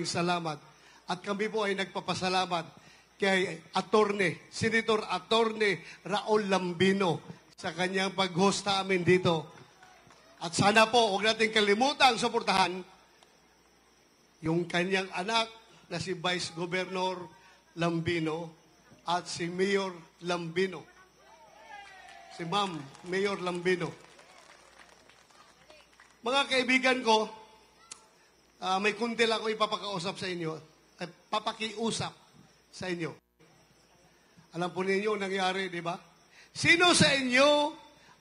salamat. At kami po ay nagpapasalamat kay Senator Attorney Raul Lambino sa kanyang pag-host amin dito. At sana po, huwag natin kalimutang suportahan yung kanyang anak na si Vice Governor Lambino at si Mayor Lambino. Si Ma'am Mayor Lambino. Mga kaibigan ko, may kunti lang ako ipapakausap sa inyo, at papakiusap sa inyo. Alam po ninyo nangyari, di ba? Sino sa inyo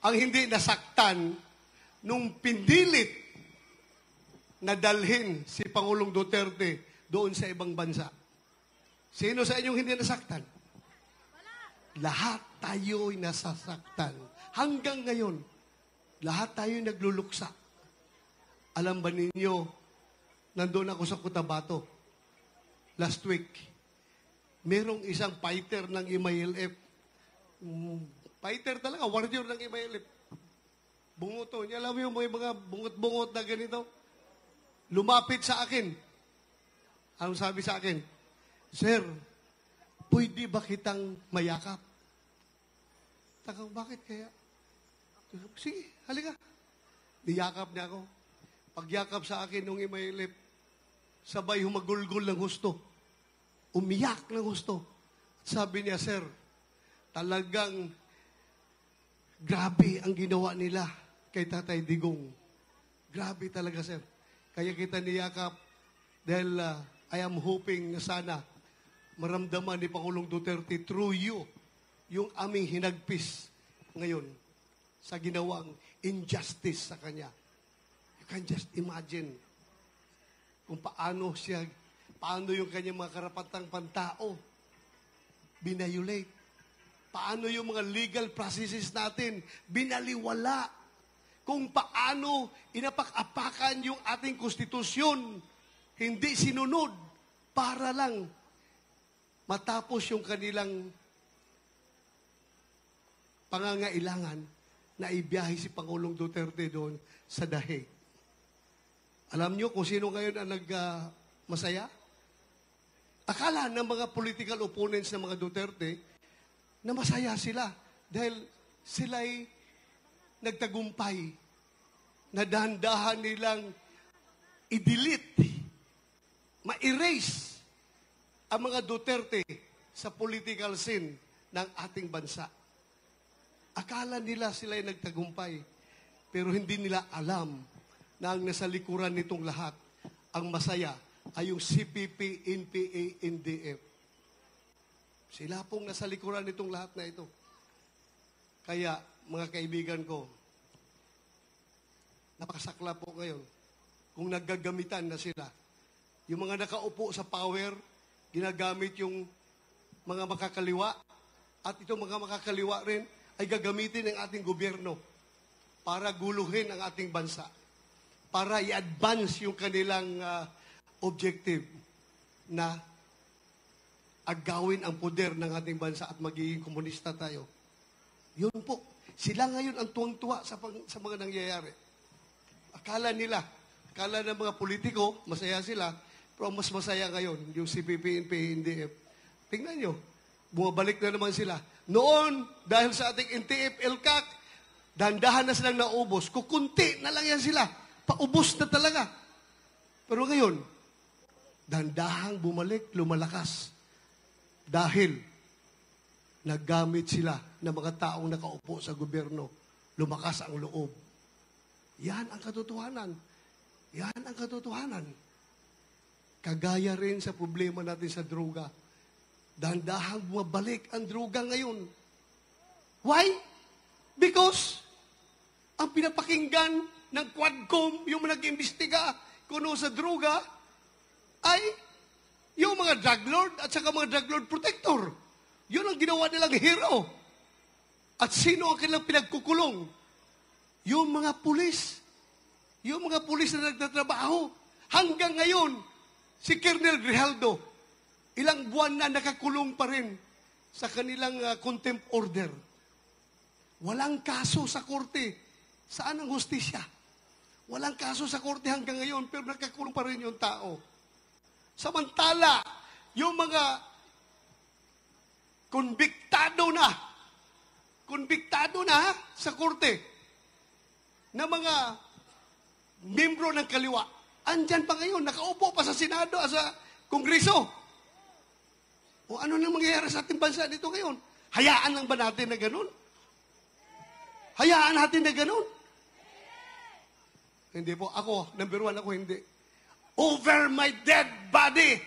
ang hindi nasaktan nung pindilit na dalhin si Pangulong Duterte doon sa ibang bansa? Sino sa inyong hindi nasaktan? Lahat tayo'y nasasaktan. Hanggang ngayon, lahat tayo'y nagluluksa. Alam ba ninyo, nandun ako sa Cotabato last week. Merong isang fighter ng MILF. Fighter talaga, warrior ng MILF. Bunguto niya. Alam mo yung mga bungot-bungot na ganito? Lumapit sa akin. Anong sabi sa akin? Sir, pwede ba kitang mayakap? Takang, bakit kaya? Sige, halika. Niyakap niya ako. Pagyakap sa akin nung imailip, sabay humagulgol ng husto. Umiyak ng husto. Sabi niya, sir, talagang grabe ang ginawa nila kay Tatay Digong. Grabe talaga, sir. Kaya kita niyakap dahil I am hoping na sana maramdaman ni Pangulong Duterte through you yung aming hinagpis ngayon sa ginawang injustice sa kanya. You can just imagine kung paano yung kanyang mga karapatang pantao binayulate. Paano yung mga legal processes natin binaliwala. Kung paano inapak-apakan yung ating konstitusyon, hindi sinunod para lang matapos yung kanilang pangangailangan na ibiyahe si Pangulong Duterte doon sa Dahig. Alam nyo kung sino ngayon ang masaya? Akala ng mga political opponents ng mga Duterte na masaya sila dahil sila'y nagtagumpay na dahan-dahan nilang i-delete, ma-erase ang mga Duterte sa political scene ng ating bansa. Akala nila sila'y nagtagumpay, pero hindi nila alam na ang nasa likuran nitong lahat, ang masaya ay yung CPP, NPA, NDF. Sila pong nasa likuran nitong lahat na ito. Kaya, mga kaibigan ko, napakasakla po ngayon kung naggagamitan na sila. Yung mga nakaupo sa power, ginagamit yung mga makakaliwa, at itong mga makakaliwa rin ay gagamitin ng ating gobyerno para guluhin ang ating bansa, para i-advance yung kanilang objective na agawin ang poder ng ating bansa at magiging komunista tayo. Yun po. Sila ngayon ang tuwang-tuwa sa mga nangyayari. Akala ng mga politiko, masaya sila, pero mas masaya ngayon yung CPP, NPA, NDF. Tingnan nyo, bumabalik na naman sila. Noon, dahil sa ating NTF, LCAC, dahan-dahan na silang naubos. Kukunti na lang yan sila. Paubos na talaga. Pero ngayon, dahan-dahang bumalik, lumalakas. Dahil naggamit sila ng mga taong nakaupo sa gobyerno. Lumakas ang loob. Yan ang katotohanan. Yan ang katotohanan. Kagaya rin sa problema natin sa droga. Dahan-dahang bumabalik ang droga ngayon. Why? Because ang pinapakinggan ng Quadcom, yung nag-imbestiga kuno sa droga, ay yung mga drug lord at saka mga drug lord protector. Yun ang ginawa nilang hero. At sino ang kanilang pinagkukulong? Yung mga pulis. Yung mga pulis na nagtatrabaho. Hanggang ngayon, si Colonel Grijaldo, ilang buwan na nakakulong pa rin sa kanilang contempt order. Walang kaso sa korte. Saan ang hustisya? Walang kaso sa korte hanggang ngayon, pero nakakulong pa rin yung tao. Samantala, yung mga konbiktado na sa korte, na mga membro ng kaliwa, andyan pa ngayon, nakaupo pa sa Senado, sa Kongreso. O ano nang mangyayari sa ating bansa dito ngayon? Hayaan lang ba natin na ganun? Hayaan natin na ganun? Hindi po. Ako, number one, ako hindi. Over my dead body.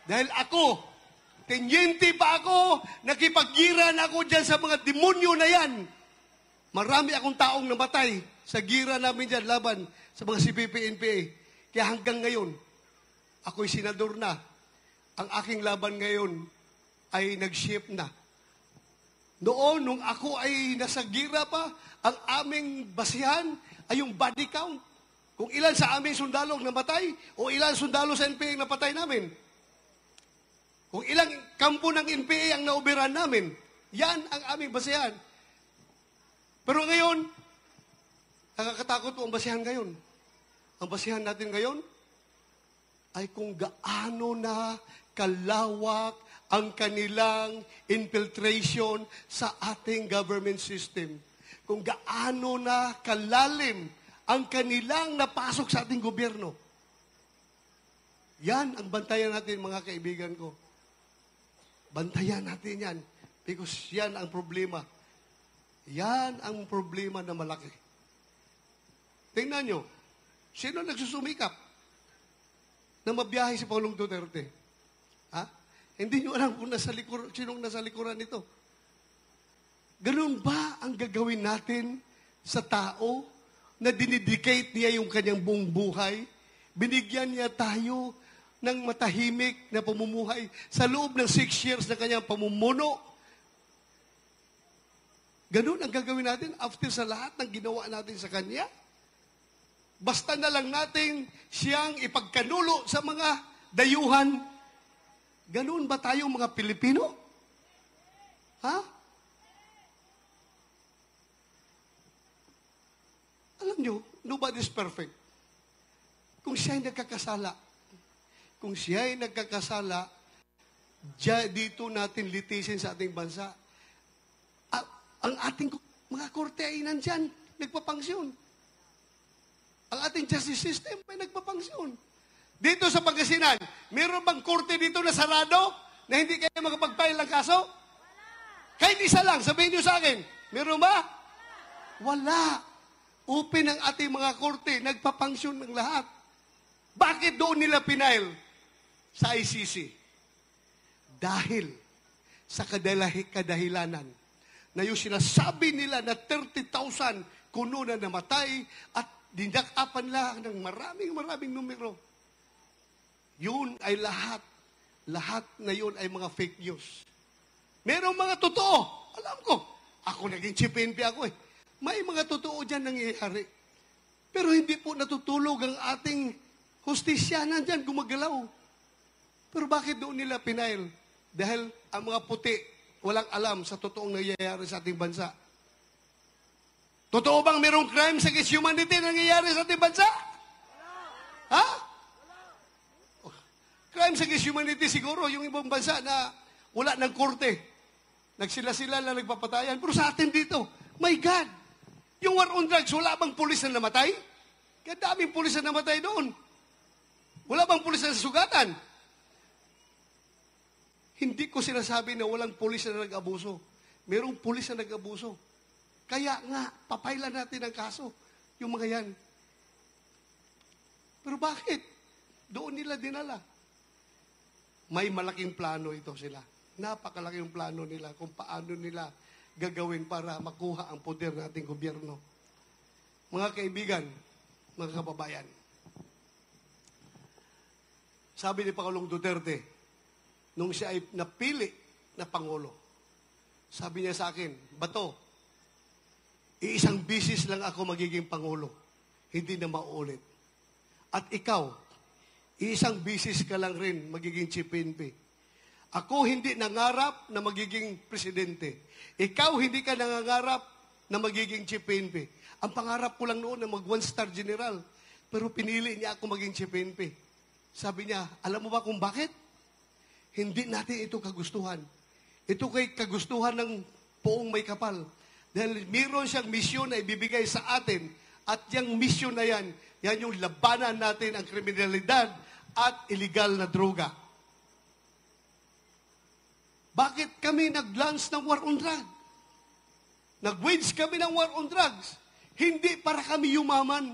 Dahil ako, tenyente pa ako, nakipaggiran ako dyan sa mga demonyo na yan. Marami akong taong namatay sa gira namin dyan laban sa mga CPP-NPA. Kaya hanggang ngayon, ako'y senador na. Ang aking laban ngayon ay nag-shift na. Noon, nung ako ay nasa gira pa, ang aming basihan ay yung body count. Kung ilan sa aming sundalo ang namatay o ilan sundalo sa NPA ang napatay namin. Kung ilang kampo ng NPA ang nauberan namin. Yan ang aming basihan. Pero ngayon, nakakatakot po ang basihan ngayon. Ang basihan natin ngayon ay kung gaano na kalawak ang kanilang infiltration sa ating government system. Kung gaano na kalalim ang kanilang napasok sa ating gobyerno. Yan ang bantayan natin, mga kaibigan ko. Bantayan natin yan. Because yan ang problema. Yan ang problema na malaki. Tingnan nyo, sino nagsusumikap na mabiyahe si Paulong Duterte? Ha? Hindi nyo alam kung sinong nasa likuran nito. Ganun ba ang gagawin natin sa tao na dinidicate niya yung kanyang buong buhay? Binigyan niya tayo ng matahimik na pamumuhay sa loob ng 6 years na kanyang pamumuno. Ganun ang gagawin natin after sa lahat ng ginawa natin sa kanya? Basta na lang natin siyang ipagkanulo sa mga dayuhan. Ganun ba tayong mga Pilipino? Ha? Alam nyo, nobody's perfect. Kung siya ay nagkakasala, dito natin litisin sa ating bansa. Ang ating mga korte ay nandyan, nagpapangsyon. Ang ating justice system ay nagpapangsyon. Dito sa Pangasinan, meron bang korte dito na sarado na hindi kayo makapag-file ng kaso? Kahit isa lang, sabihin nyo sa akin, meron ba? Wala. Open ang ating mga korte, nagpapangsyon ng lahat. Bakit doon nila pinail sa ICC? Dahil sa kadahilanan na yung sinasabi nila na 30,000 kuno na namatay at dinakapan lang ng maraming numero. Yun ay lahat na yun ay mga fake news. Merong mga totoo. Alam ko, ako naging chief NP ako eh. May mga totoo dyan nangyayari. Pero hindi po natutulog ang ating hustisya nandyan, gumagalaw. Pero bakit doon nila pinail? Dahil ang mga puti, walang alam sa totoong nangyayari sa ating bansa. Totoo bang merong crimes against humanity na nangyayari sa ating bansa? Ha? Crimes against humanity siguro, yung ibang bansa na wala ng korte. Nagsila-sila na nagpapatayan. Pero sa atin dito, my God, yung war on drugs, wala bang pulis na namatay? Kaya daming pulis na namatay doon. Wala bang pulis na sugatan? Hindi ko sinasabi na walang pulis na nag-abuso. Merong pulis na nag-abuso. Kaya nga, papailan natin ang kaso. Yung mga yan. Pero bakit? Doon nila dinala. May malaking plano ito sila. Napakalaking plano nila kung paano nila gagawin para makuha ang poder ng ating gobyerno. Mga kaibigan, mga kababayan, sabi ni Pangulong Duterte, nung siya ay napili na Pangulo, sabi niya sa akin, Bato, iisang bisis lang ako magiging Pangulo, hindi na mauulit. At ikaw, iisang bisis ka lang rin magiging Chief PNP. Ako hindi nangarap na magiging presidente. Ikaw hindi ka nangangarap na magiging Chief PNP. Ang pangarap ko lang noon na mag one-star general. Pero pinili niya ako maging Chief PNP. Sabi niya, alam mo ba kung bakit? Hindi natin ito kagustuhan. Ito kay kagustuhan ng poong may kapal. Dahil mayroon siyang misyon na ibibigay sa atin. At yung misyon na yan yung labanan natin ang kriminalidad at illegal na droga. Bakit kami nag-launch ng war on drugs? Nag-wage kami ng war on drugs. Hindi para kami yumaman.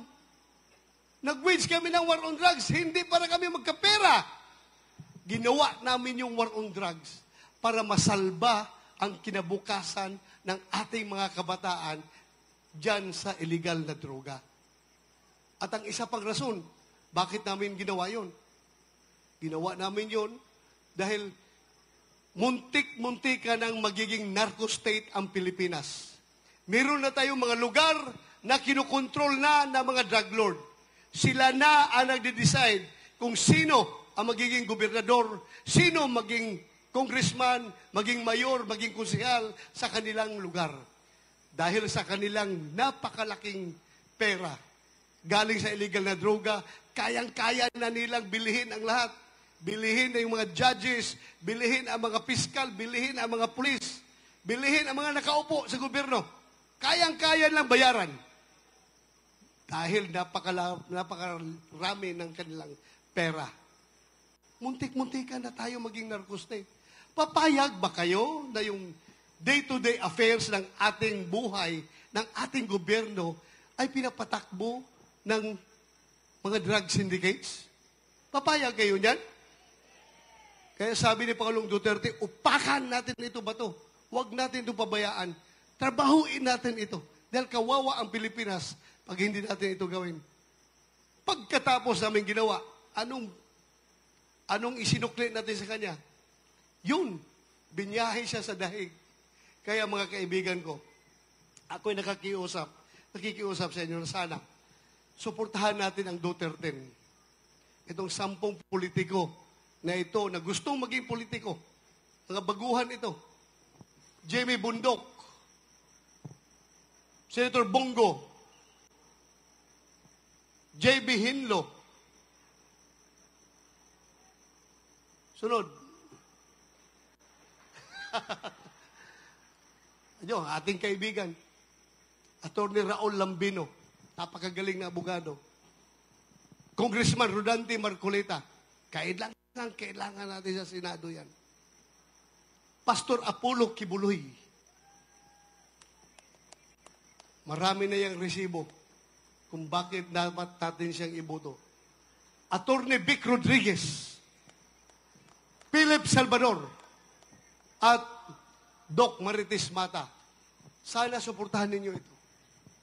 Nag-wage kami ng war on drugs. Hindi para kami magkapera. Ginawa namin yung war on drugs para masalba ang kinabukasan ng ating mga kabataan dyan sa illegal na droga. At ang isa pang rason, bakit namin ginawa yon? Ginawa namin yon dahil muntik-muntika ng magiging narco-state ang Pilipinas. Meron na tayong mga lugar na kinukontrol na ng mga drug lord. Sila na ang nagde-decide kung sino ang magiging gobernador, sino maging congressman, maging mayor, maging konsehal sa kanilang lugar. Dahil sa kanilang napakalaking pera, galing sa illegal na droga, kayang-kaya na nilang bilihin ang lahat. Bilihin na yung mga judges, bilihin ang mga piskal, bilihin ang mga pulis, bilihin ang mga nakaupo sa gobyerno. Kayang-kaya lang bayaran. Dahil napakarami ng kanilang pera. Muntik-muntikan na tayo maging narco-state. Papayag ba kayo na yung day-to-day affairs ng ating buhay, ng ating gobyerno, ay pinapatakbo ng mga drug syndicates? Papayag kayo niyan? Kaya sabi ni Pangulong Duterte, upakan natin ito ba to? Huwag natin ito pabayaan. Trabahuin natin ito. Dahil kawawa ang Pilipinas pag hindi natin ito gawin. Pagkatapos namin ginawa, anong isinukli natin sa kanya? Yun, binyahe siya sa dahig. Kaya mga kaibigan ko, ako'y nakikiusap sa inyo na sana, suportahan natin ang Duterte. Itong 10 politiko na ito, na gustong maging politiko, mga baguhan ito. Jamie Bundok, Senator Bongo, J.B. Hinlo. Sunod. Ano, ating kaibigan, Attorney Raul Lambino, napakagaling na abogado. Congressman Rodante Marcoleta, kailangan natin sa Senado yan. Pastor Apollo Kibuloy, marami na yung resibo kung bakit dapat natin siyang iboto. Attorney Vic Rodriguez, Philip Salvador, at Doc Marites Mata. Sana suportahan ninyo ito.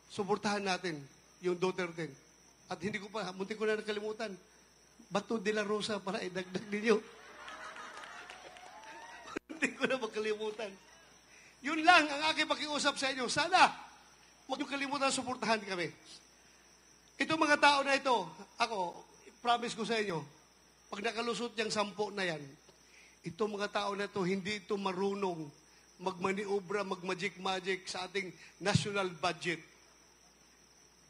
Suportahan natin yung Duterte. At munti ko na nakalimutan, Bato de la Rosa para idagdag ninyo. Hindi ko na makalimutan. Yun lang ang aking pakiusap sa inyo. Sana, huwag niyo kalimutan, suportahan kami. Itong mga tao na ito, ako, promise ko sa inyo, pag nakalusot yung 10 na yan, itong mga tao na ito, hindi ito marunong magmaniobra, magmagic-magic sa ating national budget.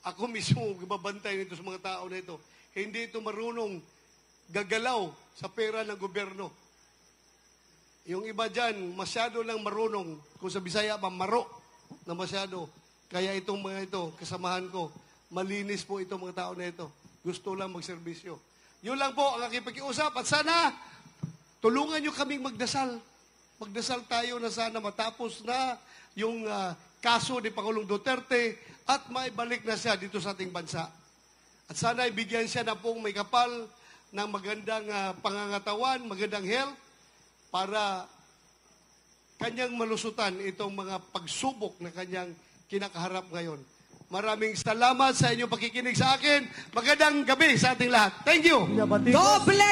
Ako mismo, babantay nito sa mga tao na ito. Hindi ito marunong gagalaw sa pera ng gobyerno. Yung iba dyan, masyado lang marunong. Kung sa Bisaya pa, maro na masyado. Kaya itong mga ito, kasamahan ko, malinis po itong mga tao na ito. Gusto lang magserbisyo. Yun lang po ang aking pakiusap. At sana, tulungan nyo kaming magdasal. Magdasal tayo na sana matapos na yung kaso ni Pangulong Duterte at maibalik na siya dito sa ating bansa. At sana ibigyan siya na pong may kapal ng magandang pangangatawan, magandang health, para kanyang malusutan itong mga pagsubok na kanyang kinakaharap ngayon. Maraming salamat sa inyong pakikinig sa akin. Magandang gabi sa ating lahat. Thank you. Doble